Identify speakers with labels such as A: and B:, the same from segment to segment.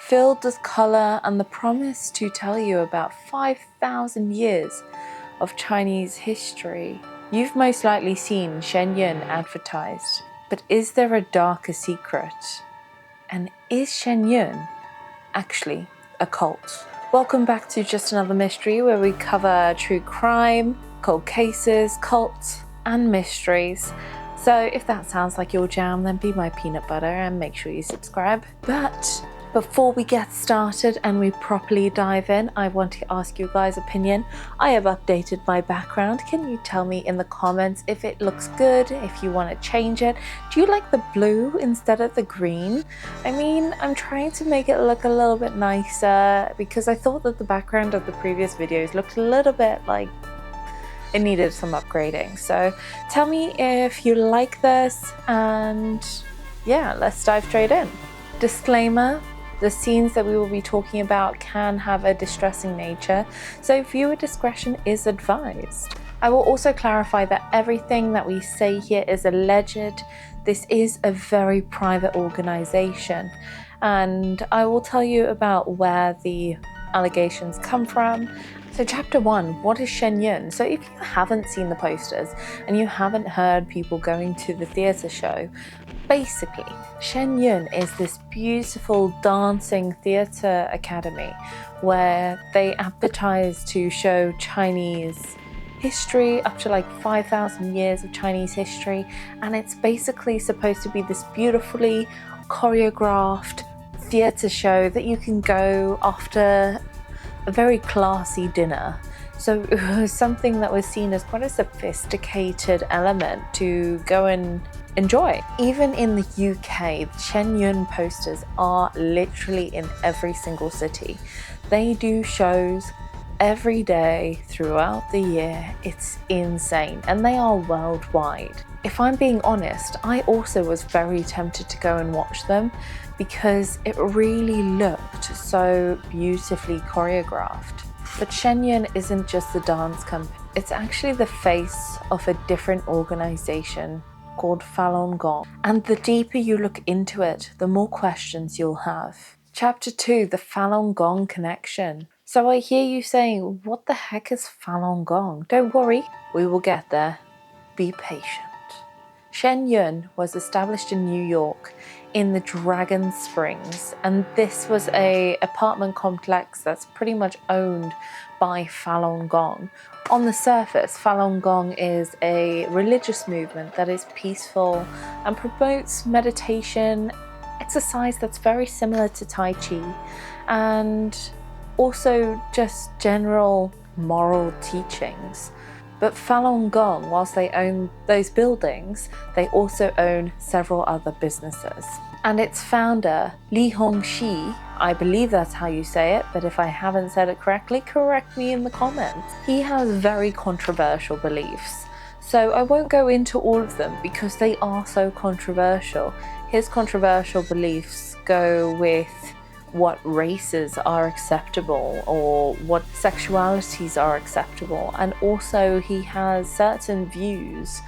A: filled with color and the promise to tell you about 5,000 years of Chinese history. You've most likely seen Shen Yun advertised, but is there a darker secret? And is Shen Yun actually a cult? Welcome back to Just Another Mystery, where we cover true crime, cold cases, cults, and mysteries. So if that sounds like your jam, then be my peanut butter and make sure you subscribe. But before we get started and we properly dive in, I want to ask you guys' opinion. I have updated my background. Can you tell me in the comments if it looks good, if you want to change it? Do you like the blue instead of the green? I mean, I'm trying to make it look a little bit nicer because I thought that the background of the previous videos looked a little bit like it needed some upgrading. So tell me if you like this, and yeah, let's dive straight in. Disclaimer: the scenes that we will be talking about can have a distressing nature, so viewer discretion is advised. I will also clarify that everything that we say here is alleged. This is a very private organization, and I will tell you about where the allegations come from. So chapter 1, what is Shen Yun? So if you haven't seen the posters and you haven't heard people going to the theatre show, basically Shen Yun is this beautiful dancing theatre academy where they advertise to show Chinese history, up to like 5,000 years of Chinese history, and it's basically supposed to be this beautifully choreographed theatre show that you can go after a very classy dinner. So it was something that was seen as quite a sophisticated element to go and enjoy. Even in the UK, the Shen Yun posters are literally in every single city. They do shows every day throughout the year. It's insane, and they are worldwide. If I'm being honest, I also was very tempted to go and watch them because it really looked so beautifully choreographed. But Shen Yun isn't just the dance company, it's actually the face of a different organization called Falun Gong. And the deeper you look into it, the more questions you'll have. Chapter 2, the Falun Gong connection. So I hear you saying, what the heck is Falun Gong? Don't worry, we will get there. Be patient. Shen Yun was established in New York in the Dragon Springs, and this was a apartment complex that's pretty much owned by Falun Gong. On the surface, Falun Gong is a religious movement that is peaceful and promotes meditation, exercise that's very similar to Tai Chi, and also just general moral teachings. But Falun Gong, whilst they own those buildings, they also own several other businesses. And its founder, Li Hongxi, I believe that's how you say it, but if I haven't said it correctly, correct me in the comments. He has very controversial beliefs. So I won't go into all of them because they are so controversial. His controversial beliefs go with what races are acceptable or what sexualities are acceptable, and also he has certain views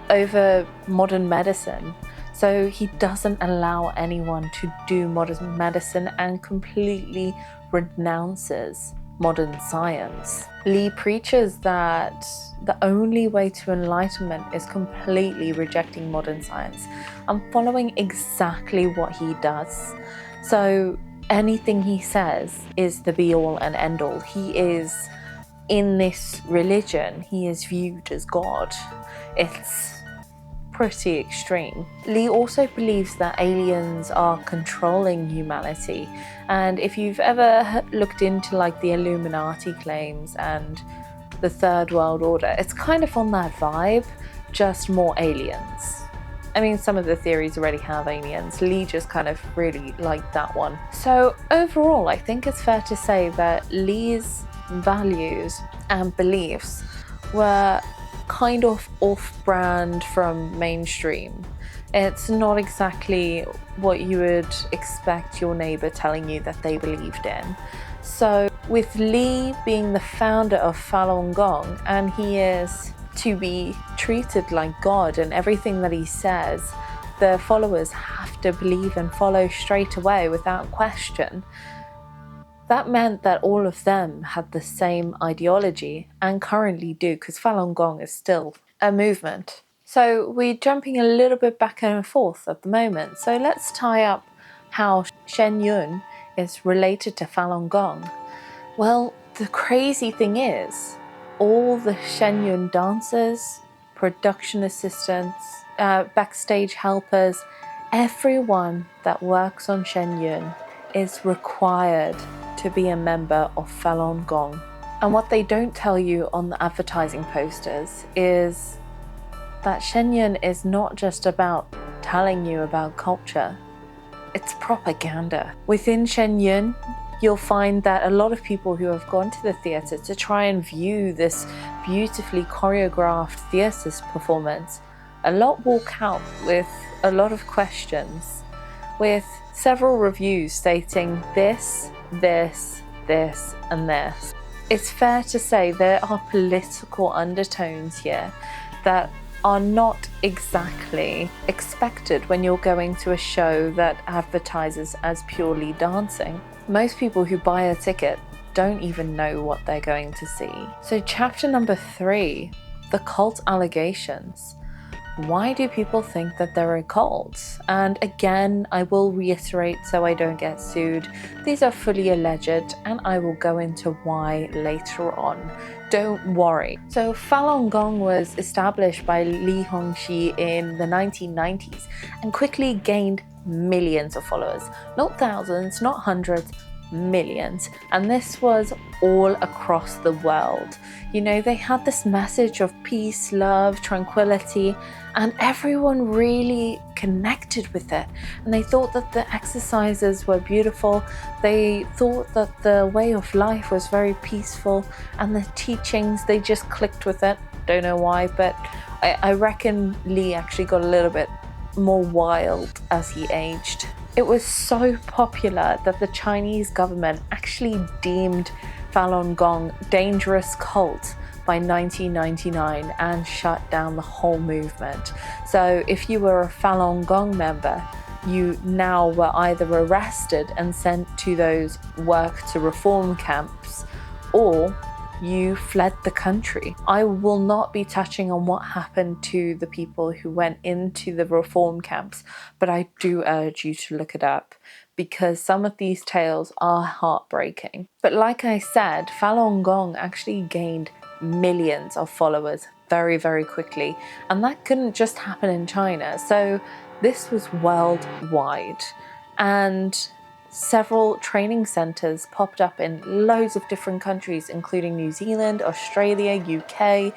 A: over modern medicine. So he doesn't allow anyone to do modern medicine and completely renounces modern science. Li preaches that the only way to enlightenment is completely rejecting modern science. I'm following exactly what he does. So anything he says is the be-all and end-all. He is, in this religion, he is viewed as God. It's pretty extreme. Li also believes that aliens are controlling humanity, and if you've ever looked into like the Illuminati claims and the Third World Order, it's kind of on that vibe, just more aliens. I mean, some of the theories already have aliens. Li just kind of really liked that one. So overall, I think it's fair to say that Li's values and beliefs were kind of off-brand from mainstream. It's not exactly what you would expect your neighbor telling you that they believed in. So with Li being the founder of Falun Gong, and he is to be treated like God, and everything that he says, the followers have to believe and follow straight away without question, that meant that all of them had the same ideology and currently do, because Falun Gong is still a movement. So we're jumping a little bit back and forth at the moment. So let's tie up how Shen Yun is related to Falun Gong. Well, the crazy thing is, all the Shen Yun dancers, production assistants, backstage helpers, everyone that works on Shen Yun is required to be a member of Falun Gong. And what they don't tell you on the advertising posters is that Shen Yun is not just about telling you about culture, it's propaganda. Within Shen Yun, you'll find that a lot of people who have gone to the theatre to try and view this beautifully choreographed theatre performance, a lot walk out with a lot of questions, with several reviews stating this, this, this, and this. It's fair to say there are political undertones here that are not exactly expected when you're going to a show that advertises as purely dancing. Most people who buy a ticket don't even know what they're going to see. So chapter number 3, the cult allegations. Why do people think that they're a cult? And again, I will reiterate so I don't get sued, these are fully alleged and I will go into why later on. Don't worry. So Falun Gong was established by Li Hongxi in the 1990s and quickly gained millions of followers. Not thousands, not hundreds, millions. And this was all across the world. You know, they had this message of peace, love, tranquility, and everyone really connected with it. And they thought that the exercises were beautiful. They thought that the way of life was very peaceful, and the teachings, they just clicked with it. Don't know why, but I reckon Li actually got a little bit more wild as he aged. It was so popular that the Chinese government actually deemed Falun Gong dangerous cult by 1999 and shut down the whole movement. So if you were a Falun Gong member, you now were either arrested and sent to those work to reform camps, or you fled the country. I will not be touching on what happened to the people who went into the reform camps, but I do urge you to look it up because some of these tales are heartbreaking. But like I said, Falun Gong actually gained millions of followers very, very quickly, and that couldn't just happen in China. So this was worldwide, and several training centres popped up in loads of different countries, including New Zealand, Australia, UK,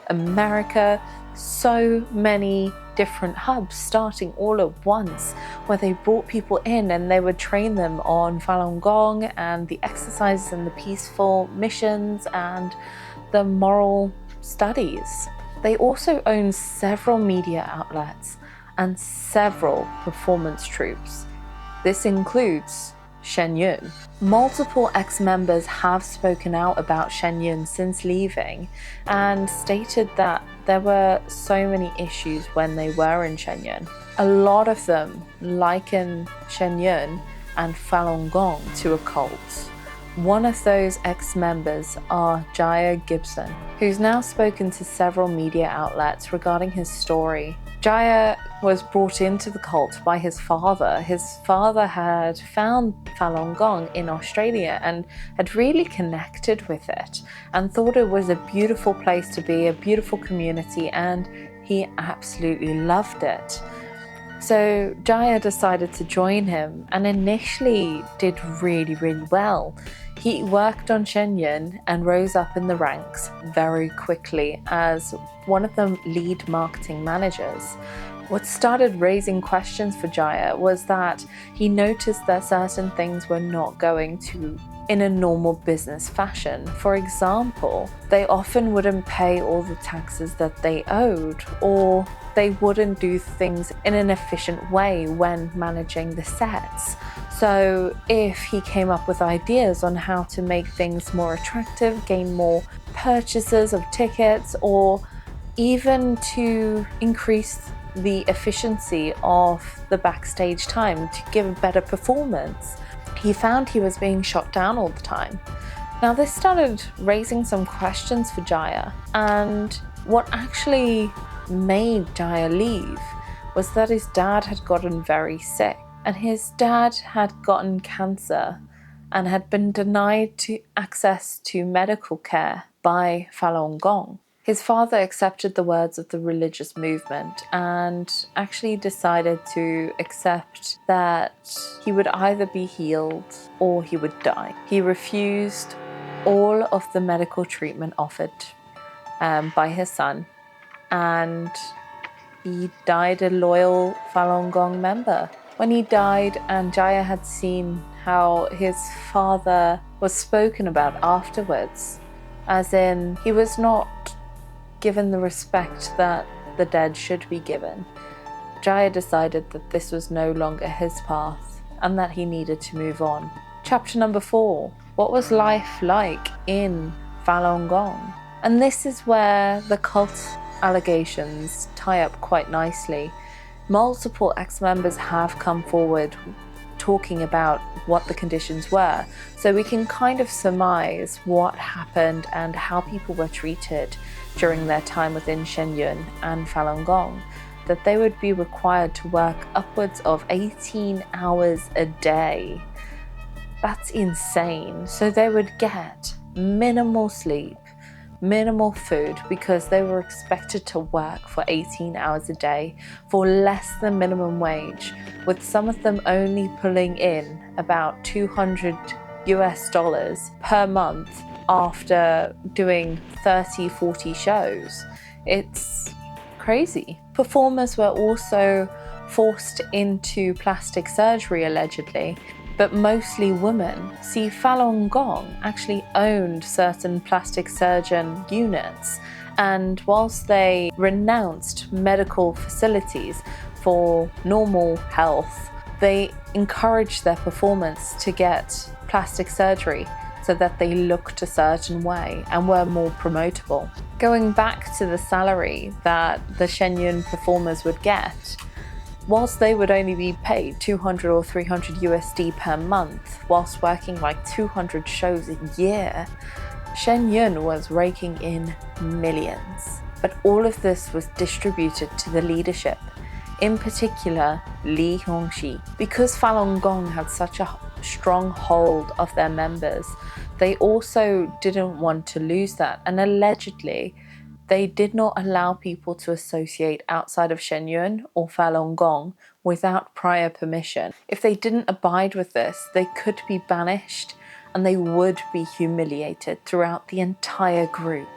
A: America. So many different hubs starting all at once, where they brought people in and they would train them on Falun Gong and the exercises and the peaceful missions and the moral studies. They also own several media outlets and several performance troupes. This includes Shen Yun. Multiple ex-members have spoken out about Shen Yun since leaving and stated that there were so many issues when they were in Shen Yun. A lot of them liken Shen Yun and Falun Gong to a cult. One of those ex-members are Jaya Gibson, who's now spoken to several media outlets regarding his story. Jaya was brought into the cult by his father. His father had found Falun Gong in Australia and had really connected with it and thought it was a beautiful place to be, a beautiful community, and he absolutely loved it. So Jaya decided to join him and initially did really, really well. He worked on Shen Yun and rose up in the ranks very quickly as one of the lead marketing managers. What started raising questions for Jaya was that he noticed that certain things were not going in a normal business fashion. For example, they often wouldn't pay all the taxes that they owed, or they wouldn't do things in an efficient way when managing the sets. So if he came up with ideas on how to make things more attractive, gain more purchases of tickets, or even to increase the efficiency of the backstage time to give a better performance. He found he was being shot down all the time. Now this started raising some questions for Jaya, and what actually made Jaya leave was that his dad had gotten very sick, and his dad had gotten cancer and had been denied access to medical care by Falun Gong. His father accepted the words of the religious movement and actually decided to accept that he would either be healed or he would die. He refused all of the medical treatment offered by his son, and he died a loyal Falun Gong member. When he died and Jaya had seen how his father was spoken about afterwards, as in he was not given the respect that the dead should be given, Jaya decided that this was no longer his path and that he needed to move on. Chapter number 4. What was life like in Falun Gong? And this is where the cult allegations tie up quite nicely. Multiple ex-members have come forward talking about what the conditions were, so we can kind of surmise what happened and how people were treated during their time within Shen Yun and Falun Gong. That they would be required to work upwards of 18 hours a day. That's insane. So they would get minimal sleep, minimal food, because they were expected to work for 18 hours a day for less than minimum wage, with some of them only pulling in about $200 per month after doing 30-40 shows. It's crazy. Performers were also forced into plastic surgery allegedly, but mostly women. See, Falun Gong actually owned certain plastic surgeon units, and whilst they renounced medical facilities for normal health, they encouraged their performers to get plastic surgery so that they looked a certain way and were more promotable. Going back to the salary that the Shen Yun performers would get, whilst they would only be paid 200 or 300 USD per month, whilst working like 200 shows a year, Shen Yun was raking in millions. But all of this was distributed to the leadership, in particular Li Hongxi. Because Falun Gong had such a strong hold of their members, they also didn't want to lose that, and allegedly they did not allow people to associate outside of Shen Yun or Falun Gong without prior permission. If they didn't abide with this, they could be banished and they would be humiliated throughout the entire group.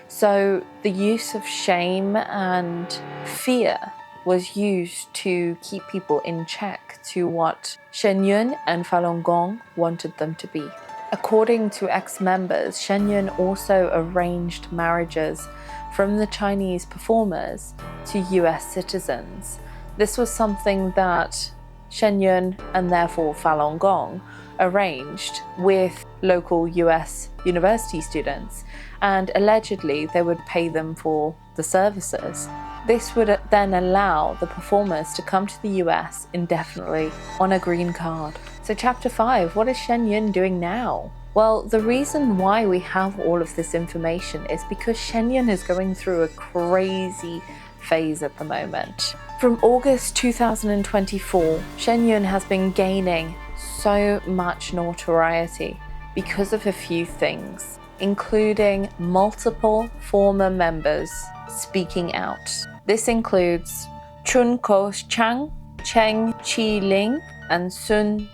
A: So the use of shame and fear was used to keep people in check to what Shen Yun and Falun Gong wanted them to be. According to ex-members, Shen Yun also arranged marriages from the Chinese performers to US citizens. This was something that Shen Yun and therefore Falun Gong arranged with local US university students, and allegedly they would pay them for the services. This would then allow the performers to come to the US indefinitely on a green card. So chapter 5, what is Shen Yun doing now? Well, the reason why we have all of this information is because Shen Yun is going through a crazy phase at the moment. From August 2024, Shen Yun has been gaining so much notoriety because of a few things, including multiple former members speaking out. This includes Chun Ko Chang, Cheng Chi Ling, and Sun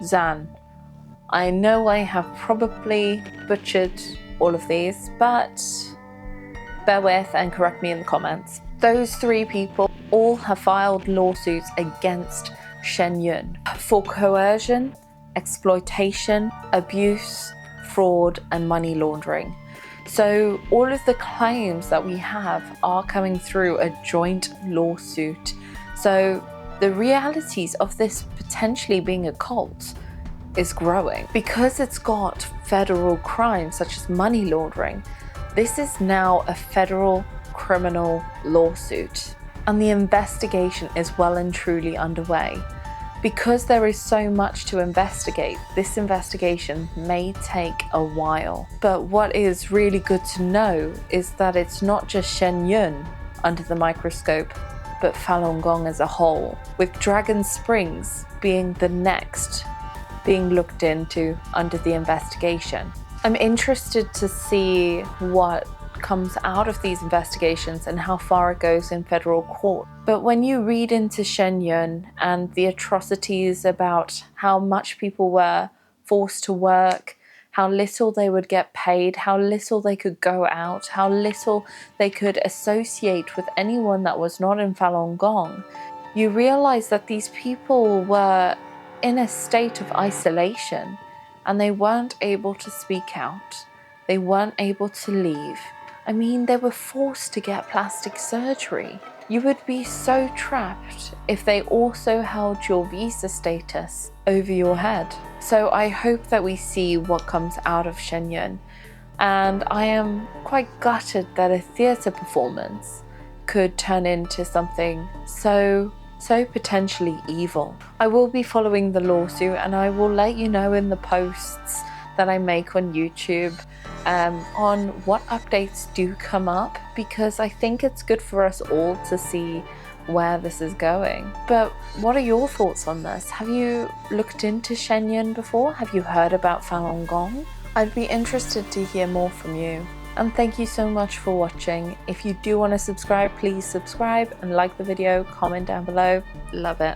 A: Zan. I know I have probably butchered all of these, but bear with and correct me in the comments. Those 3 people all have filed lawsuits against Shen Yun for coercion, exploitation, abuse, fraud, and money laundering. So all of the claims that we have are coming through a joint lawsuit. So the realities of this potentially being a cult is growing. Because it's got federal crimes such as money laundering, this is now a federal criminal lawsuit. and the investigation is well and truly underway. Because there is so much to investigate, this investigation may take a while. But what is really good to know is that it's not just Shen Yun under the microscope, but Falun Gong as a whole, with Dragon Springs being the next being looked into under the investigation. I'm interested to see what comes out of these investigations and how far it goes in federal court. But when you read into Shen Yun and the atrocities about how much people were forced to work, how little they would get paid, how little they could go out, how little they could associate with anyone that was not in Falun Gong, you realize that these people were in a state of isolation and they weren't able to speak out. They weren't able to leave. I mean, they were forced to get plastic surgery. You would be so trapped if they also held your visa status over your head. So I hope that we see what comes out of Shen Yun. And I am quite gutted that a theatre performance could turn into something so potentially evil. I will be following the lawsuit, and I will let you know in the posts that I make on YouTube on what updates do come up, because I think it's good for us all to see where this is going. But what are your thoughts on this? Have you looked into Shen Yun before? Have you heard about Falun Gong? I'd be interested to hear more from you. And thank you so much for watching. If you do want to subscribe, please subscribe and like the video, comment down below. Love it.